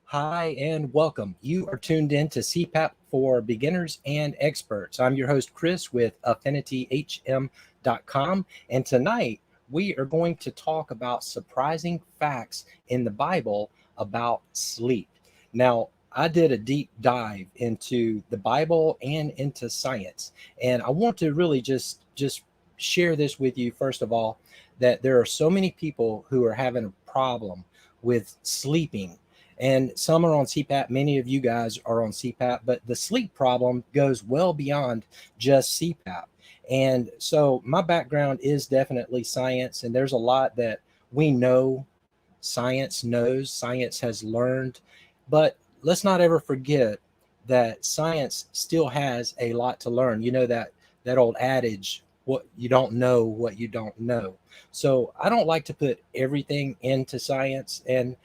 Hi and welcome. You are tuned in to CPAP for beginners and experts. I'm your host, Chris, with AffinityHM.com. And tonight we are going to talk about surprising facts in the Bible about sleep. Now, I did a deep dive into the Bible and into science. And I want to really just share this with you, first of all, that there are so many people who are having a problem with sleeping, and some are on CPAP. Many of you guys are on CPAP, but the sleep problem goes well beyond just CPAP. And so my background is definitely science, and there's a lot that we know science knows, science has learned, but let's not ever forget that science still has a lot to learn. You know that old adage, what you don't know, what you don't know. So I don't like to put everything into science, and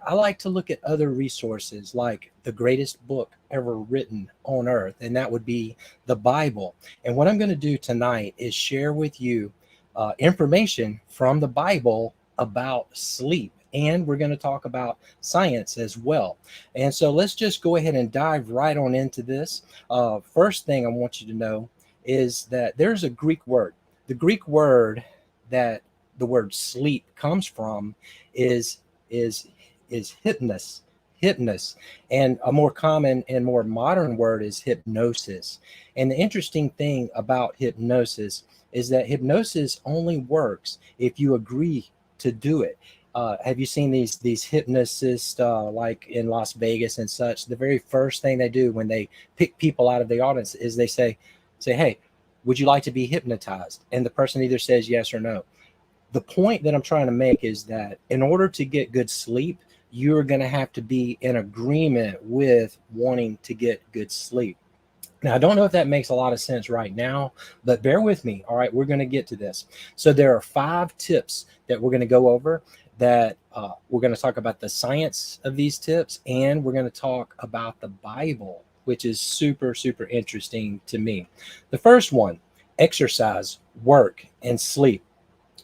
I like to look at other resources like the greatest book ever written on earth, and that would be the Bible. And what I'm going to do tonight is share with you information from the Bible about sleep. And we're going to talk about science as well. And so let's just go ahead and dive right on into this. First thing I want you to know is that there's a Greek word. The Greek word that the word sleep comes from is is hypnos, and a more common and more modern word is hypnosis. And the interesting thing about hypnosis is that hypnosis only works if you agree to do it. Have you seen these hypnotists like in Las Vegas and such? The very first thing they do when they pick people out of the audience is they say, hey, would you like to be hypnotized? And the person either says yes or no. The point that I'm trying to make is that in order to get good sleep, you're going to have to be in agreement with wanting to get good sleep. Now, I don't know if that makes a lot of sense right now, but bear with me. All right, we're going to get to this. So there are 5 tips that we're going to go over, that we're going to talk about the science of these tips, and we're going to talk about the Bible, which is super, super interesting to me. The first one: exercise, work, and sleep.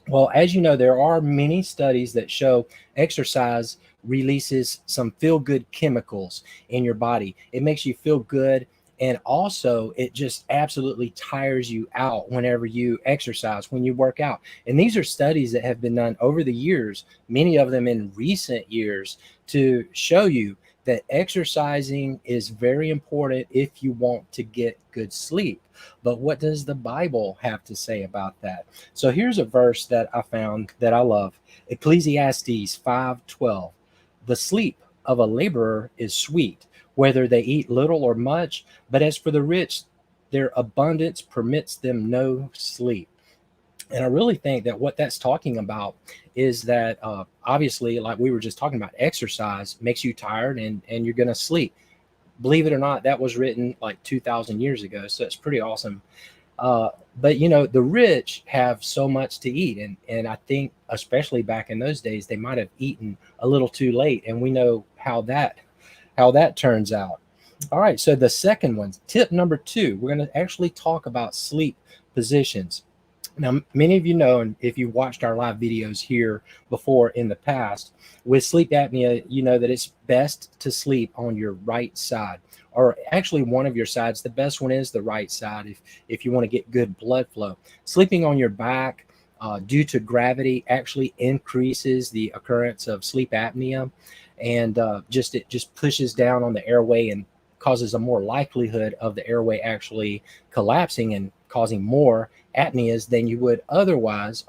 Well, as you know, there are many studies that show exercise releases some feel good chemicals in your body. It makes you feel good. And also, it just absolutely tires you out whenever you exercise, when you work out. And these are studies that have been done over the years, many of them in recent years, to show you that exercising is very important if you want to get good sleep. But what does the Bible have to say about that? So here's a verse that I found that I love. Ecclesiastes 5:12. The sleep of a laborer is sweet, whether they eat little or much, but as for the rich, their abundance permits them no sleep. And I really think that what that's talking about is that obviously, like we were just talking about, exercise makes you tired, and you're going to sleep. Believe it or not, that was written like 2,000 years ago. So it's pretty awesome. But you know, the rich have so much to eat, and I think especially back in those days, they might have eaten a little too late, and we know how that turns out. All right, so the second one, tip number 2, we're going to actually talk about sleep positions. Now, many of you know, and if you've watched our live videos here before in the past, with sleep apnea, you know that it's best to sleep on your right side, or actually one of your sides. The best one is the right side if you want to get good blood flow. Sleeping on your back due to gravity actually increases the occurrence of sleep apnea, and it just pushes down on the airway and causes a more likelihood of the airway actually collapsing and causing more apneas than you would otherwise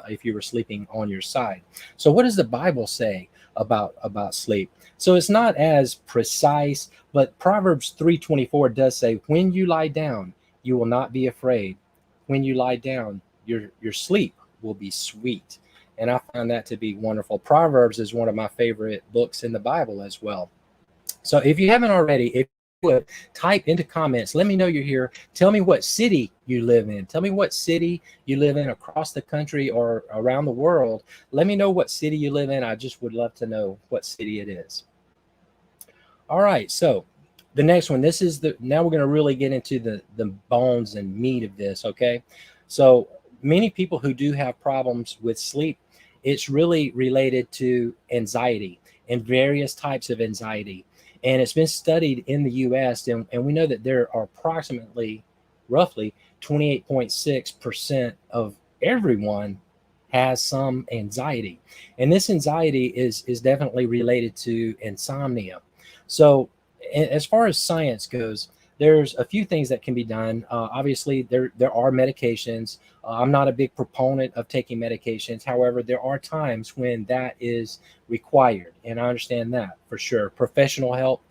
if you were sleeping on your side. So what does the Bible say about sleep? So it's not as precise, but Proverbs 3:24 does say, when you lie down, you will not be afraid. When you lie down, your sleep will be sweet. And I find that to be wonderful. Proverbs is one of my favorite books in the Bible as well. So if you haven't already, if you would type into comments, let me know you're here. Tell me what city you live in. Tell me what city you live in across the country or around the world. Let me know what city you live in. I just would love to know what city it is. All right. So the next one, now we're going to really get into the bones and meat of this. Okay. So many people who do have problems with sleep, it's really related to anxiety. and various types of anxiety. And it's been studied in the US, and we know that there are approximately, roughly 28.6% of everyone has some anxiety. And this anxiety is definitely related to insomnia. So as far as science goes, there's a few things that can be done. Obviously, there are medications. I'm not a big proponent of taking medications. However, there are times when that is required, and I understand that for sure. Professional help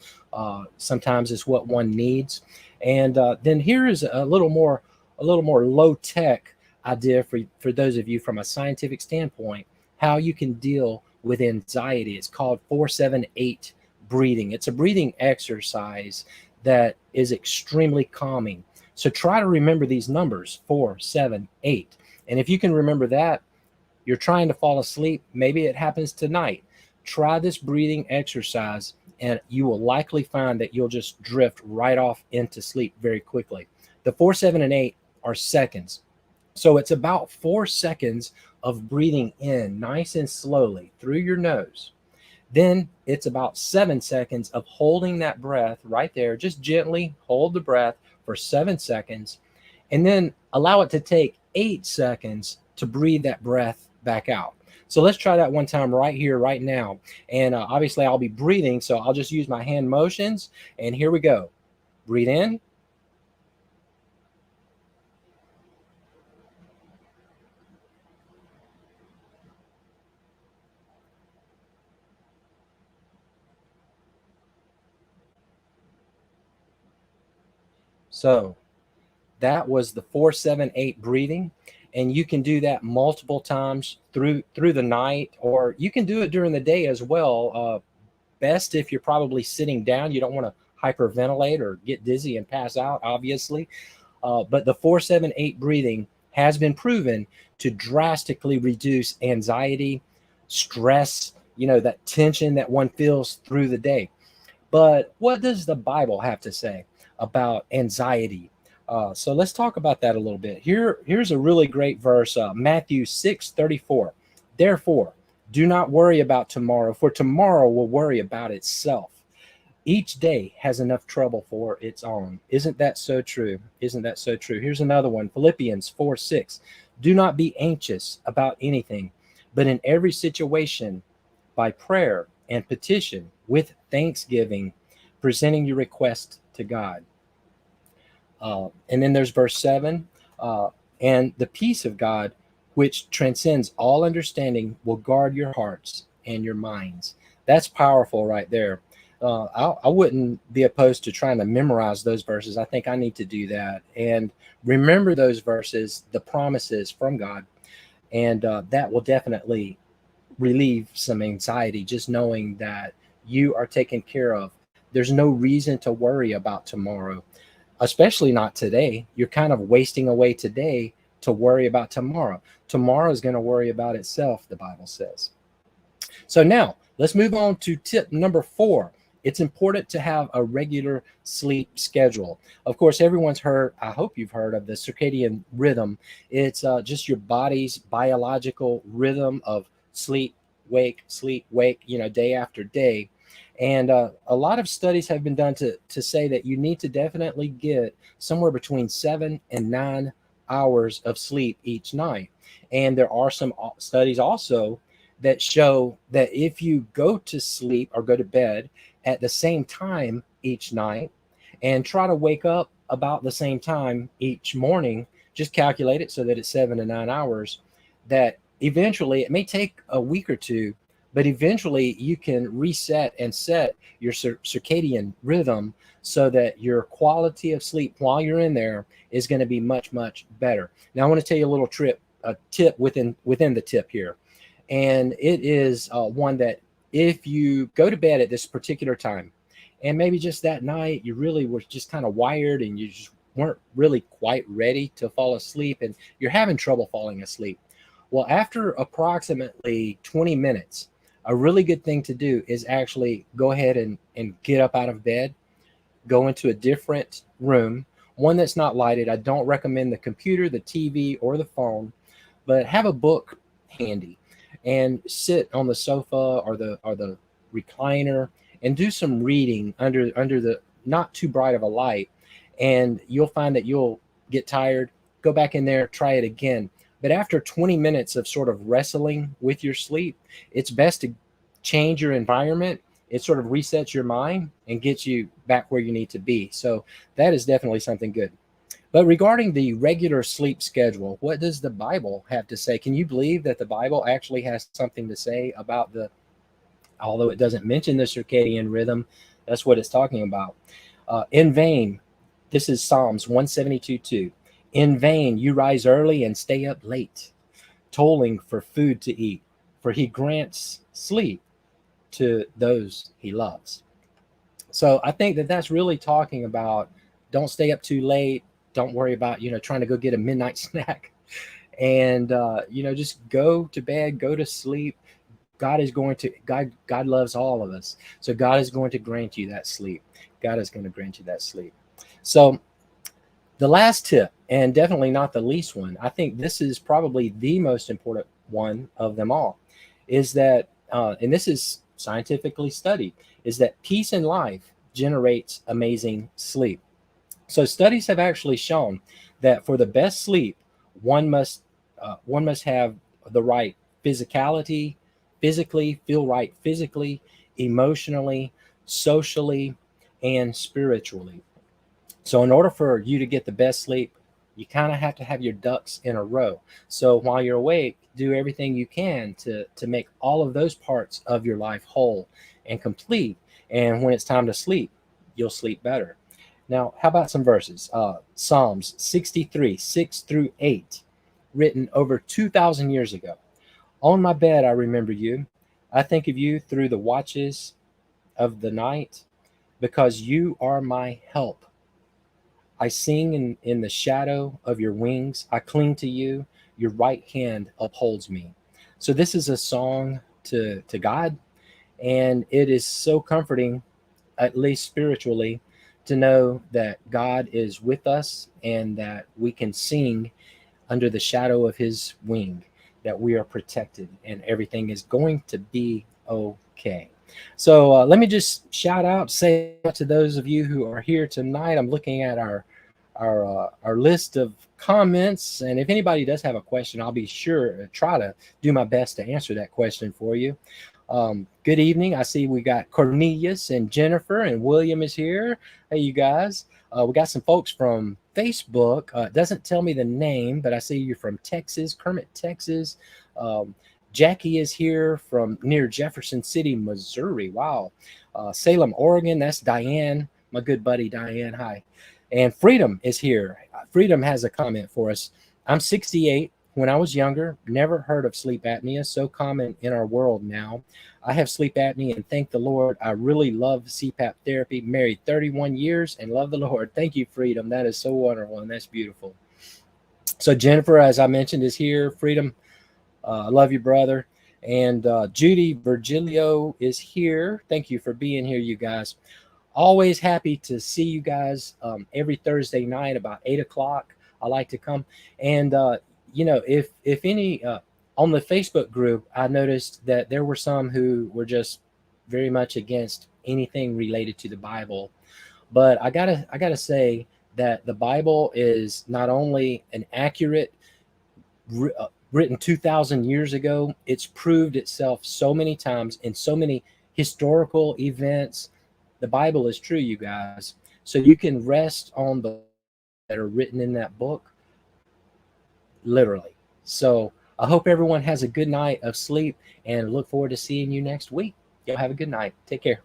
sometimes is what one needs. And then here is a little more low tech idea for those of you from a scientific standpoint, how you can deal with anxiety. It's called 478 breathing. It's a breathing exercise that is extremely calming. So try to remember these numbers 4, 7, 8. And if you can remember that, you're trying to fall asleep. Maybe it happens tonight. Try this breathing exercise, and you will likely find that you'll just drift right off into sleep very quickly. The 4, 7, and 8 are seconds. So it's about 4 seconds of breathing in nice and slowly through your nose. Then it's about 7 seconds of holding that breath right there. Just gently hold the breath for 7 seconds, and then allow it to take 8 seconds to breathe that breath back out. So let's try that one time right here, right now. And obviously I'll be breathing, so I'll just use my hand motions. And here we go. Breathe in. So that was the 4-7-8 breathing, and you can do that multiple times through the night, or you can do it during the day as well. Best if you're probably sitting down. You don't want to hyperventilate or get dizzy and pass out, obviously. But the 4-7-8 breathing has been proven to drastically reduce anxiety, stress, that tension that one feels through the day. But what does the Bible have to say about anxiety? So let's talk about that a little bit. Here's a really great verse, Matthew 6:34. Therefore, do not worry about tomorrow, for tomorrow will worry about itself. Each day has enough trouble for its own. Isn't that so true? Isn't that so true? Here's another one, Philippians 4:6. Do not be anxious about anything, but in every situation, by prayer and petition, with thanksgiving, presenting your request to God. And then there's verse 7, and the peace of God, which transcends all understanding, will guard your hearts and your minds. That's powerful right there. I wouldn't be opposed to trying to memorize those verses. I think I need to do that and remember those verses, the promises from God, and that will definitely relieve some anxiety, just knowing that you are taken care of. There's no reason to worry about tomorrow, especially not today. You're kind of wasting away today to worry about tomorrow. Tomorrow is going to worry about itself, the Bible says. So now let's move on to tip number 4. It's important to have a regular sleep schedule. Of course, everyone's heard, I hope you've heard of the circadian rhythm. It's just your body's biological rhythm of sleep, wake, day after day. And a lot of studies have been done to say that you need to definitely get somewhere between 7 and 9 hours of sleep each night. And there are some studies also that show that if you go to sleep or go to bed at the same time each night and try to wake up about the same time each morning, just calculate it so that it's 7 to 9 hours, that eventually, it may take a week or two, but eventually you can reset and set your circadian rhythm so that your quality of sleep while you're in there is going to be much, much better. Now, I want to tell you a little tip within the tip here. And it is one that if you go to bed at this particular time, and maybe just that night you really were just kind of wired and you just weren't really quite ready to fall asleep and you're having trouble falling asleep. Well, after approximately 20 minutes, a really good thing to do is actually go ahead and get up out of bed, go into a different room, one that's not lighted. I don't recommend the computer, the TV, or the phone, but have a book handy and sit on the sofa or the recliner and do some reading under the not too bright of a light, and you'll find that you'll get tired. Go back in there, try it again. But after 20 minutes of sort of wrestling with your sleep, it's best to change your environment. It sort of resets your mind and gets you back where you need to be. So that is definitely something good. But regarding the regular sleep schedule, what does the Bible have to say? Can you believe that the Bible actually has something to say about although it doesn't mention the circadian rhythm, that's what it's talking about. In vain, this is Psalms 172:2. In vain you rise early and stay up late, toiling for food to eat, for he grants sleep to those he loves. So I think that that's really talking about don't stay up too late. Don't worry about, trying to go get a midnight snack, and, just go to bed, go to sleep. God loves all of us. So God is going to grant you that sleep. God is going to grant you that sleep. So the last tip, and definitely not the least one, I think this is probably the most important one of them all, is that, and this is scientifically studied, is that peace in life generates amazing sleep. So studies have actually shown that for the best sleep, one must have the right physicality, physically, feel right physically, emotionally, socially, and spiritually. So in order for you to get the best sleep, you kind of have to have your ducks in a row. So while you're awake, do everything you can to make all of those parts of your life whole and complete. And when it's time to sleep, you'll sleep better. Now, how about some verses? Psalms 63, 6-8, written over 2,000 years ago. On my bed, I remember you. I think of you through the watches of the night, because you are my help. I sing in the shadow of your wings. I cling to you. Your right hand upholds me. So this is a song to God, and it is so comforting, at least spiritually, to know that God is with us and that we can sing under the shadow of his wing, that we are protected and everything is going to be okay. So let me just say out to those of you who are here tonight. I'm looking at our list of comments, and if anybody does have a question, I'll be sure to try to do my best to answer that question for you. Good evening. I see we got Cornelius and Jennifer and William is here. Hey, you guys. We got some folks from Facebook. It doesn't tell me the name, but I see you're from Texas, Kermit, Texas. Jackie is here from near Jefferson City, Missouri. Wow. Salem, Oregon. That's Diane, my good buddy Diane. Hi. And Freedom is here. Freedom has a comment for us. I'm 68. When I was younger, never heard of sleep apnea, so common in our world now. I have sleep apnea and thank the Lord. I really love CPAP therapy. Married 31 years and love the Lord. Thank you, Freedom. That is so wonderful and that's beautiful. So Jennifer, as I mentioned, is here. Freedom, I love you, brother. And Judy Virgilio is here. Thank you for being here, you guys. Always happy to see you guys every Thursday night about 8 o'clock. I like to come. And, if any on the Facebook group, I noticed that there were some who were just very much against anything related to the Bible. But I gotta say that the Bible is not only an accurate, written 2,000 years ago, it's proved itself so many times in so many historical events. The Bible is true, you guys. So you can rest on the that are written in that book, literally. So I hope everyone has a good night of sleep and look forward to seeing you next week. Y'all have a good night. Take care.